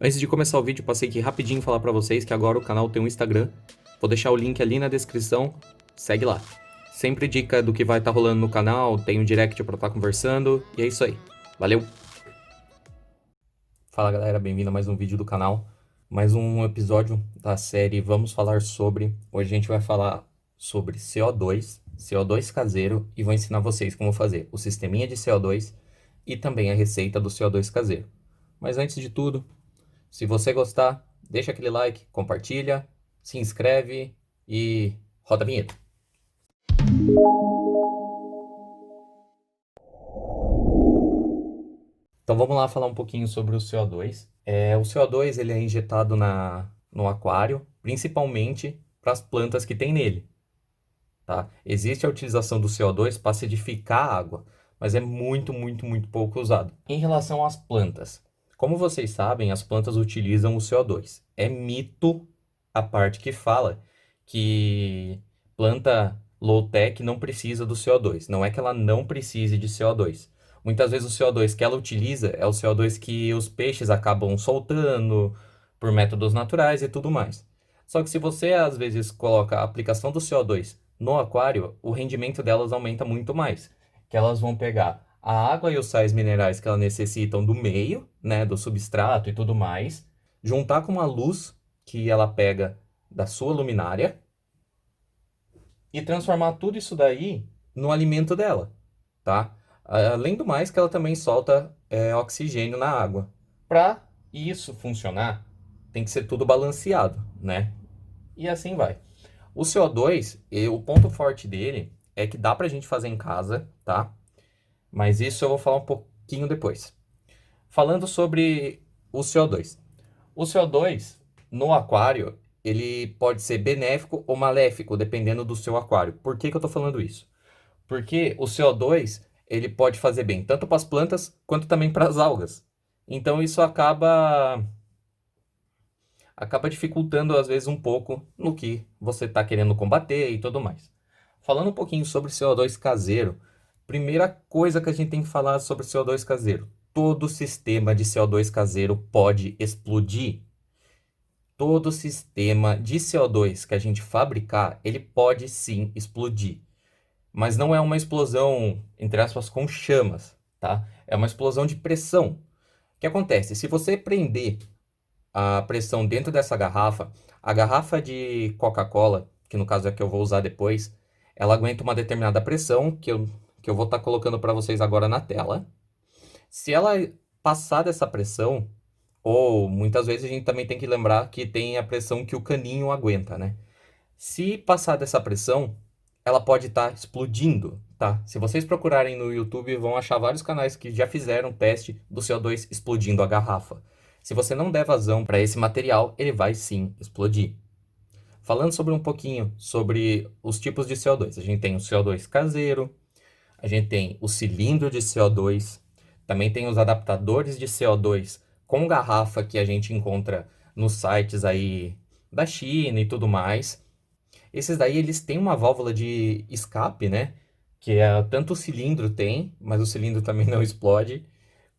Antes de começar o vídeo, passei aqui rapidinho falar pra vocês que agora o canal tem um Instagram. Vou deixar o link ali na descrição, segue lá. Sempre dica do que vai estar rolando no canal, tem um direct pra estar conversando, e é isso aí. Valeu! Fala galera, bem-vindo a mais um vídeo do canal. Mais um episódio da série Vamos Falar Sobre. Hoje a gente vai falar sobre CO2 caseiro, e vou ensinar vocês como fazer o sisteminha de CO2 e também a receita do CO2 caseiro. Mas antes de tudo, se você gostar, deixa aquele like, compartilha, se inscreve e roda a vinheta. Então vamos lá falar um pouquinho sobre o CO2. O CO2 ele é injetado no aquário, principalmente para as plantas que tem nele. Tá? Existe a utilização do CO2 para acidificar a água, mas é muito pouco usado. Em relação às plantas, como vocês sabem, as plantas utilizam o CO2. É mito a parte que fala que planta low-tech não precisa do CO2. Não é que ela não precise de CO2. Muitas vezes o CO2 que ela utiliza é o CO2 que os peixes acabam soltando por métodos naturais e tudo mais. Só que se você às vezes coloca a aplicação do CO2 no aquário, o rendimento delas aumenta muito mais. Que elas vão pegar a água e os sais minerais que elas necessitam do meio, né, do substrato e tudo mais, juntar com a luz que ela pega da sua luminária e transformar tudo isso daí no alimento dela, tá? Além do mais que ela também solta oxigênio na água. Para isso funcionar, tem que ser tudo balanceado, né? E assim vai. O CO2, o ponto forte dele é que dá pra gente fazer em casa, tá? Mas isso eu vou falar um pouquinho depois. Falando sobre o CO2. O CO2 no aquário, ele pode ser benéfico ou maléfico, dependendo do seu aquário. Por que que eu tô falando isso? Porque o CO2, ele pode fazer bem tanto para as plantas quanto também para as algas. Então isso acaba dificultando às vezes um pouco no que você está querendo combater e tudo mais. Falando um pouquinho sobre CO2 caseiro, primeira coisa que a gente tem que falar sobre CO2 caseiro. Todo sistema de CO2 caseiro pode explodir. Todo sistema de CO2 que a gente fabricar, ele pode sim explodir. Mas não é uma explosão, entre aspas, com chamas, tá? É uma explosão de pressão. O que acontece? Se você prender a pressão dentro dessa garrafa, a garrafa de Coca-Cola, que no caso é a que eu vou usar depois, ela aguenta uma determinada pressão que eu vou estar colocando para vocês agora na tela. Se ela passar dessa pressão, ou muitas vezes a gente também tem que lembrar que tem a pressão que o caninho aguenta, né? Se passar dessa pressão, ela pode estar explodindo, tá? Se vocês procurarem no YouTube, vão achar vários canais que já fizeram teste do CO2 explodindo a garrafa. Se você não der vazão para esse material, ele vai sim explodir. Falando sobre um pouquinho sobre os tipos de CO2, a gente tem o CO2 caseiro, a gente tem o cilindro de CO2, também tem os adaptadores de CO2 com garrafa que a gente encontra nos sites aí da China e tudo mais. Esses daí eles têm uma válvula de escape, né? Que é tanto o cilindro tem, mas o cilindro também não explode,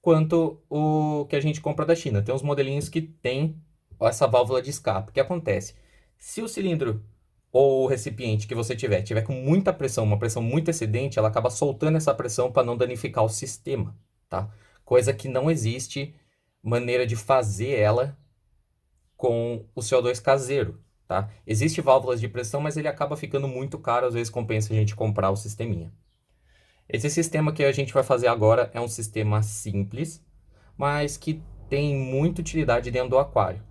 quanto o que a gente compra da China. Tem uns modelinhos que tem essa válvula de escape. O que acontece? Se o cilindro ou o recipiente que você tiver com muita pressão, uma pressão muito excedente, ela acaba soltando essa pressão para não danificar o sistema, tá? Coisa que não existe maneira de fazer ela com o CO2 caseiro, tá? Existe válvulas de pressão, mas ele acaba ficando muito caro, às vezes compensa a gente comprar o sisteminha. Esse sistema que a gente vai fazer agora é um sistema simples, mas que tem muita utilidade dentro do aquário.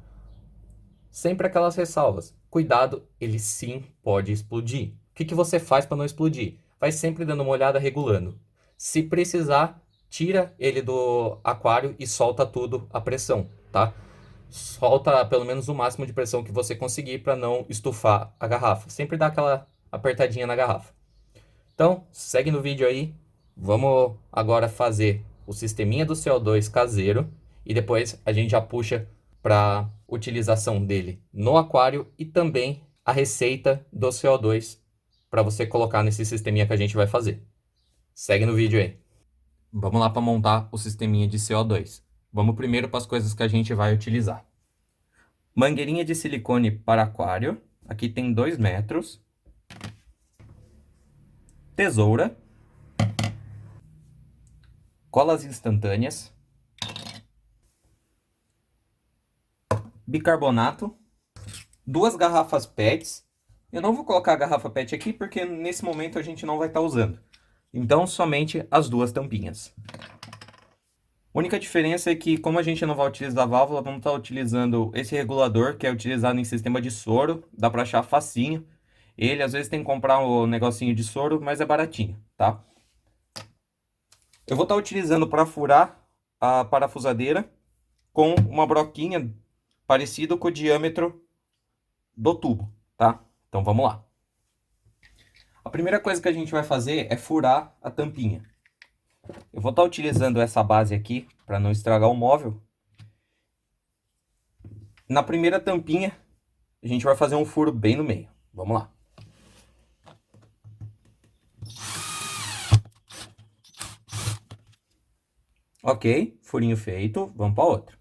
Sempre aquelas ressalvas. Cuidado, ele sim pode explodir. O que que você faz para não explodir? Vai sempre dando uma olhada regulando. Se precisar, tira ele do aquário e solta tudo a pressão, tá? Solta pelo menos o máximo de pressão que você conseguir para não estufar a garrafa. Sempre dá aquela apertadinha na garrafa. Então, segue no vídeo aí. Vamos agora fazer o sisteminha do CO2 caseiro e depois a gente já puxa para utilização dele no aquário e também a receita do CO2 para você colocar nesse sisteminha que a gente vai fazer. Segue no vídeo aí. Vamos lá para montar o sisteminha de CO2. Vamos primeiro para as coisas que a gente vai utilizar. Mangueirinha de silicone para aquário. Aqui tem 2 metros. Tesoura. Colas instantâneas. Bicarbonato. 2 garrafas PETs. Eu não vou colocar a garrafa PET aqui porque nesse momento a gente não vai estar usando. Então, somente as 2 tampinhas. A única diferença é que, como a gente não vai utilizar a válvula, vamos estar utilizando esse regulador, que é utilizado em sistema de soro. Dá para achar facinho. Ele, às vezes, tem que comprar um negocinho de soro, mas é baratinho, tá? Eu vou estar utilizando para furar a parafusadeira com uma broquinha parecido com o diâmetro do tubo, tá? Então, vamos lá. A primeira coisa que a gente vai fazer é furar a tampinha. Eu vou estar utilizando essa base aqui para não estragar o móvel. Na primeira tampinha, a gente vai fazer um furo bem no meio. Vamos lá. Ok, furinho feito, vamos para outra.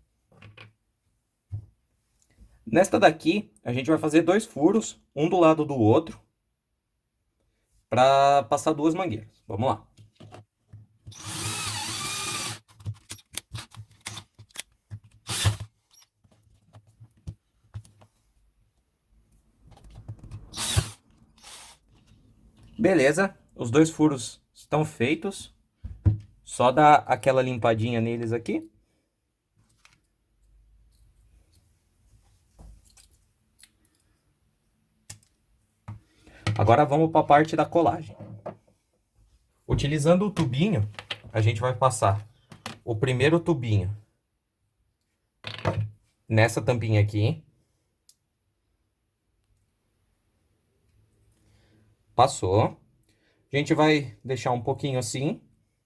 Nesta daqui, a gente vai fazer 2 furos, um do lado do outro, para passar 2 mangueiras. Vamos lá. Beleza, os 2 furos estão feitos. Só dá aquela limpadinha neles aqui. Agora vamos para a parte da colagem. Utilizando o tubinho, a gente vai passar o primeiro tubinho nessa tampinha aqui. Passou. A gente vai deixar um pouquinho assim,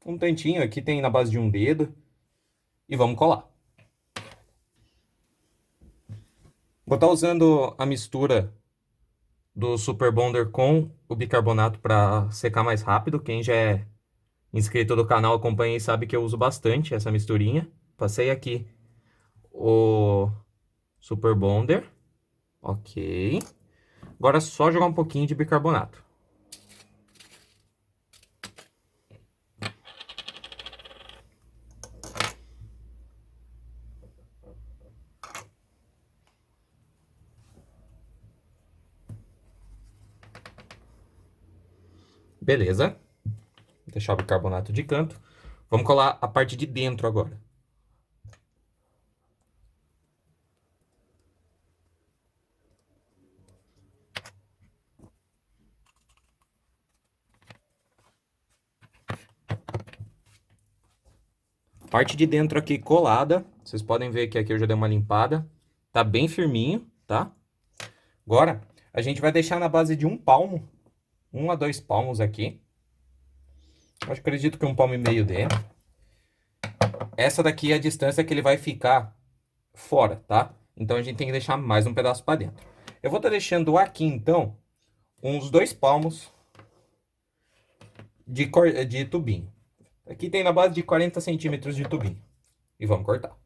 um tantinho, aqui tem na base de um dedo, e vamos colar. Vou estar usando a mistura do Super Bonder com o bicarbonato para secar mais rápido. Quem já é inscrito do canal acompanha e sabe que eu uso bastante essa misturinha. Passei aqui o Super Bonder. Ok. Agora é só jogar um pouquinho de bicarbonato. Beleza. Vou deixar o bicarbonato de canto. Vamos colar a parte de dentro agora. Parte de dentro aqui colada. Vocês podem ver que aqui eu já dei uma limpada. Tá bem firminho, tá? Agora, a gente vai deixar na base de 1 palmo. 1 a 2 palmos aqui. Eu acredito que 1 palmo e meio dê. Essa daqui é a distância que ele vai ficar fora, tá? Então a gente tem que deixar mais um pedaço para dentro. Eu vou estar deixando aqui, então, uns 2 palmos de tubinho. Aqui tem na base de 40 centímetros de tubinho. E vamos cortar.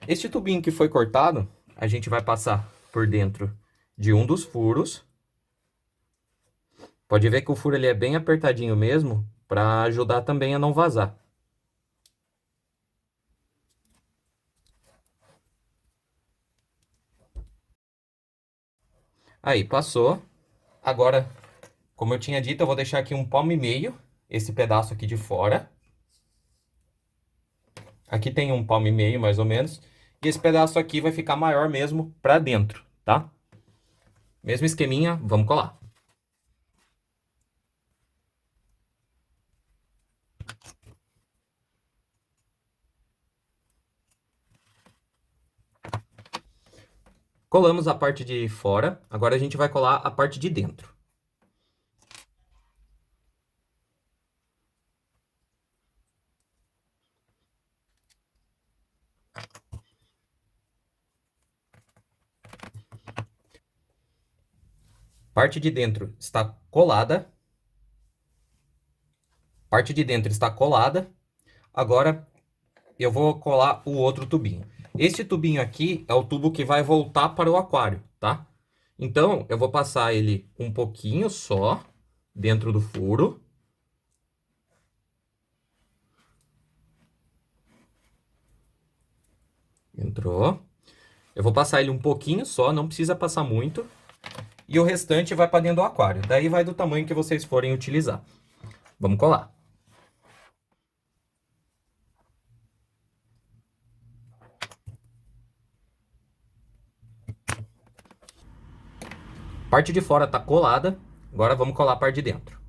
Este tubinho que foi cortado, a gente vai passar por dentro de um dos furos. Pode ver que o furo ele é bem apertadinho mesmo, para ajudar também a não vazar. Aí, passou. Agora, como eu tinha dito, eu vou deixar aqui 1 palmo e meio, esse pedaço aqui de fora. Aqui tem 1 palmo e meio, mais ou menos. E esse pedaço aqui vai ficar maior mesmo para dentro, tá? Mesmo esqueminha, vamos colar. Colamos a parte de fora, agora a gente vai colar a parte de dentro. Parte de dentro está colada. Parte de dentro está colada. Agora eu vou colar o outro tubinho. Este tubinho aqui é o tubo que vai voltar para o aquário, tá? Então, eu vou passar ele um pouquinho só dentro do furo. Entrou. Eu vou passar ele um pouquinho só, não precisa passar muito. E o restante vai para dentro do aquário. Daí vai do tamanho que vocês forem utilizar. Vamos colar. Parte de fora tá colada. Agora vamos colar a parte de dentro.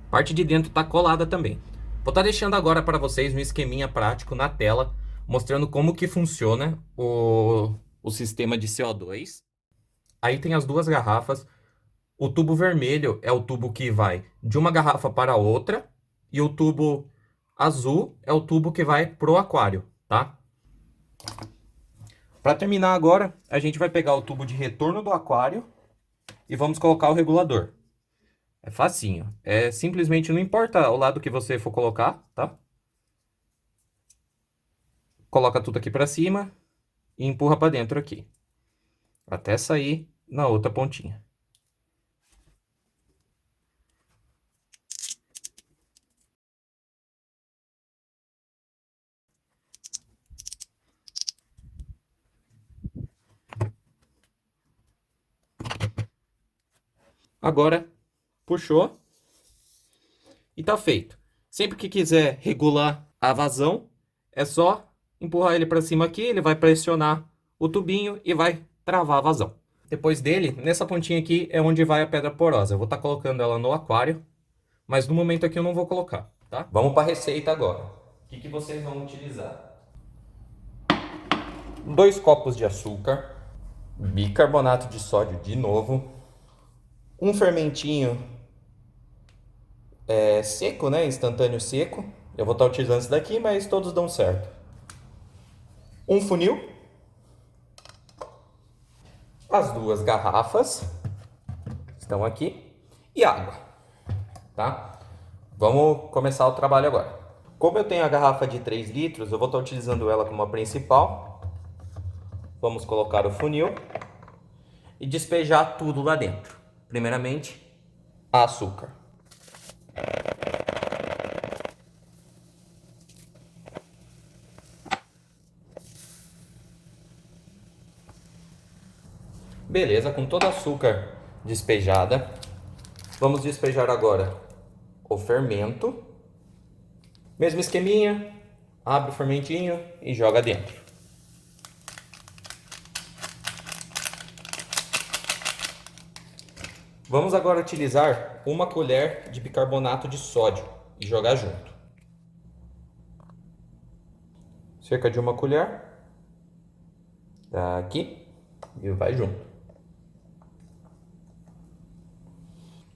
Parte de dentro tá colada também. Vou estar deixando agora para vocês um esqueminha prático na tela, mostrando como que funciona o sistema de CO2. Aí tem as duas garrafas. O tubo vermelho é o tubo que vai de uma garrafa para outra. E o tubo azul é o tubo que vai pro aquário, tá? Para terminar agora, a gente vai pegar o tubo de retorno do aquário e vamos colocar o regulador. É facinho. É simplesmente, não importa o lado que você for colocar, tá? Coloca tudo aqui para cima e empurra para dentro aqui. Até sair na outra pontinha. Agora, puxou e tá feito. Sempre que quiser regular a vazão, é só empurrar ele para cima aqui, ele vai pressionar o tubinho e vai travar a vazão. Depois dele, nessa pontinha aqui é onde vai a pedra porosa. Eu vou estar colocando ela no aquário, mas no momento aqui eu não vou colocar, tá? Vamos para a receita agora. O que vocês vão utilizar? 2 copos de açúcar, bicarbonato de sódio de novo, um fermentinho seco, né? Instantâneo seco. Eu vou estar utilizando esse daqui, mas todos dão certo. Um funil, as duas garrafas estão aqui e água, tá? Vamos começar o trabalho agora. Como eu tenho a garrafa de 3 litros, eu vou estar utilizando ela como a principal. Vamos colocar o funil e despejar tudo lá dentro. Primeiramente, açúcar. Beleza, com todo o açúcar despejada, vamos despejar agora o fermento. Mesmo esqueminha, abre o fermentinho e joga dentro. Vamos agora utilizar uma colher de bicarbonato de sódio e jogar junto. Cerca de uma colher. Tá aqui e vai junto.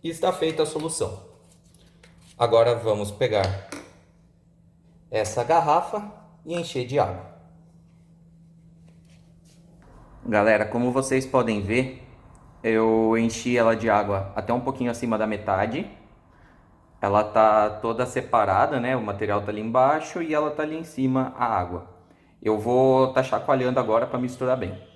E está feita a solução. Agora vamos pegar essa garrafa e encher de água. Galera, como vocês podem ver, eu enchi ela de água até um pouquinho acima da metade. Ela tá toda separada, né? O material tá ali embaixo e ela tá ali em cima a água. Eu vou tá chacoalhando agora para misturar bem.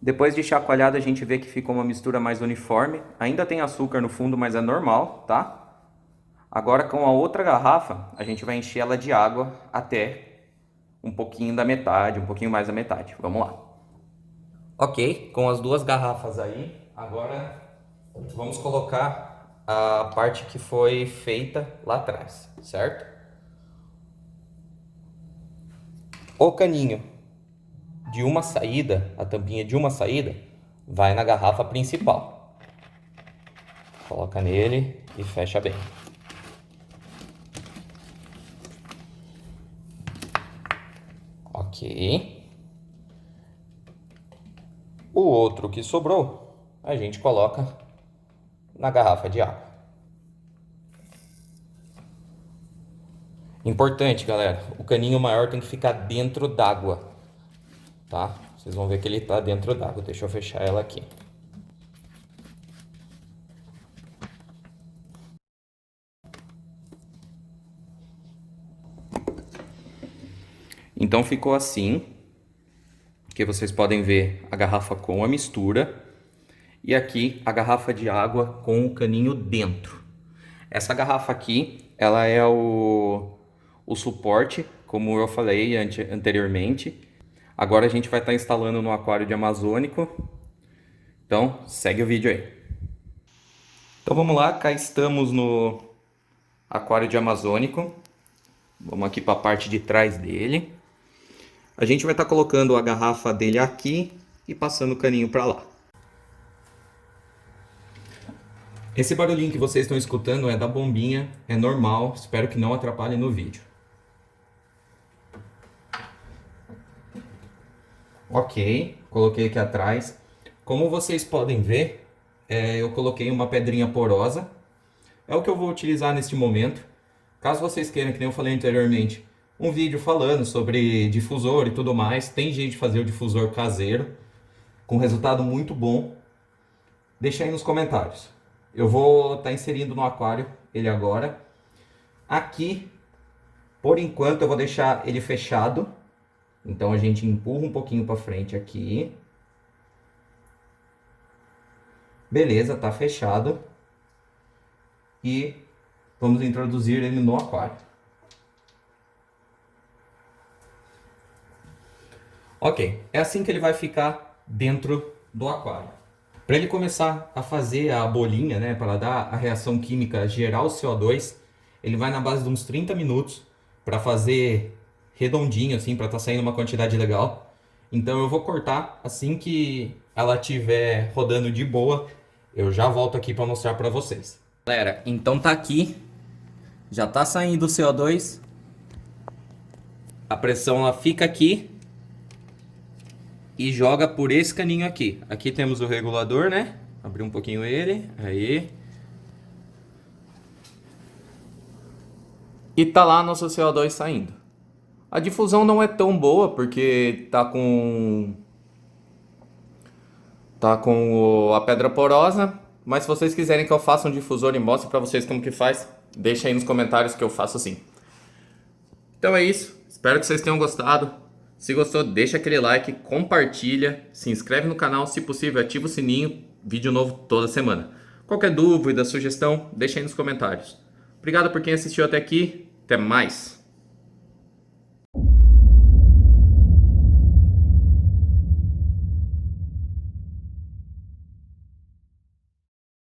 Depois de chacoalhado, a gente vê que ficou uma mistura mais uniforme. Ainda tem açúcar no fundo, mas é normal, tá? Agora, com a outra garrafa, a gente vai encher ela de água até um pouquinho da metade, um pouquinho mais da metade. Vamos lá. Ok, com as duas garrafas aí, agora vamos colocar a parte que foi feita lá atrás, certo? O caninho de uma saída, a tampinha de uma saída, vai na garrafa principal. Coloca nele e fecha bem. Ok. O outro que sobrou, a gente coloca na garrafa de água. Importante, galera, o caninho maior tem que ficar dentro d'água, tá? Vocês vão ver que ele tá dentro d'água. Deixa eu fechar ela aqui. Então ficou assim, que vocês podem ver a garrafa com a mistura e aqui a garrafa de água com o caninho dentro. Essa garrafa aqui, ela é o suporte, como eu falei anteriormente. Agora a gente vai estar instalando no aquário de amazônico. Então, segue o vídeo aí. Então vamos lá, cá estamos no aquário de amazônico. Vamos aqui para a parte de trás dele. A gente vai estar colocando a garrafa dele aqui e passando o caninho para lá. Esse barulhinho que vocês estão escutando é da bombinha, é normal, espero que não atrapalhe no vídeo. Ok, coloquei aqui atrás. Como vocês podem ver, eu coloquei uma pedrinha porosa. É o que eu vou utilizar neste momento. Caso vocês queiram, que nem eu falei anteriormente, um vídeo falando sobre difusor e tudo mais, tem jeito de fazer o difusor caseiro, com resultado muito bom. Deixa aí nos comentários. Eu vou estar inserindo no aquário ele agora. Aqui, por enquanto, eu vou deixar ele fechado. Então a gente empurra um pouquinho para frente aqui. Beleza, tá fechado. E vamos introduzir ele no aquário. Ok, é assim que ele vai ficar dentro do aquário. Para ele começar a fazer a bolinha, né, para dar a reação química gerar o CO2, ele vai na base de uns 30 minutos para fazer redondinho, assim, para estar saindo uma quantidade legal. Então eu vou cortar assim que ela estiver rodando de boa, eu já volto aqui para mostrar para vocês. Galera, então tá aqui, já tá saindo o CO2, a pressão ela fica aqui e joga por esse caninho aqui. Aqui temos o regulador, né? Abrir um pouquinho ele, aí. E tá lá nosso CO2 saindo. A difusão não é tão boa porque tá com a pedra porosa, mas se vocês quiserem que eu faça um difusor e mostre para vocês como que faz, deixa aí nos comentários que eu faço assim. Então é isso, espero que vocês tenham gostado. Se gostou, deixa aquele like, compartilha, se inscreve no canal, se possível ativa o sininho, vídeo novo toda semana. Qualquer dúvida, sugestão, deixa aí nos comentários. Obrigado por quem assistiu até aqui, até mais!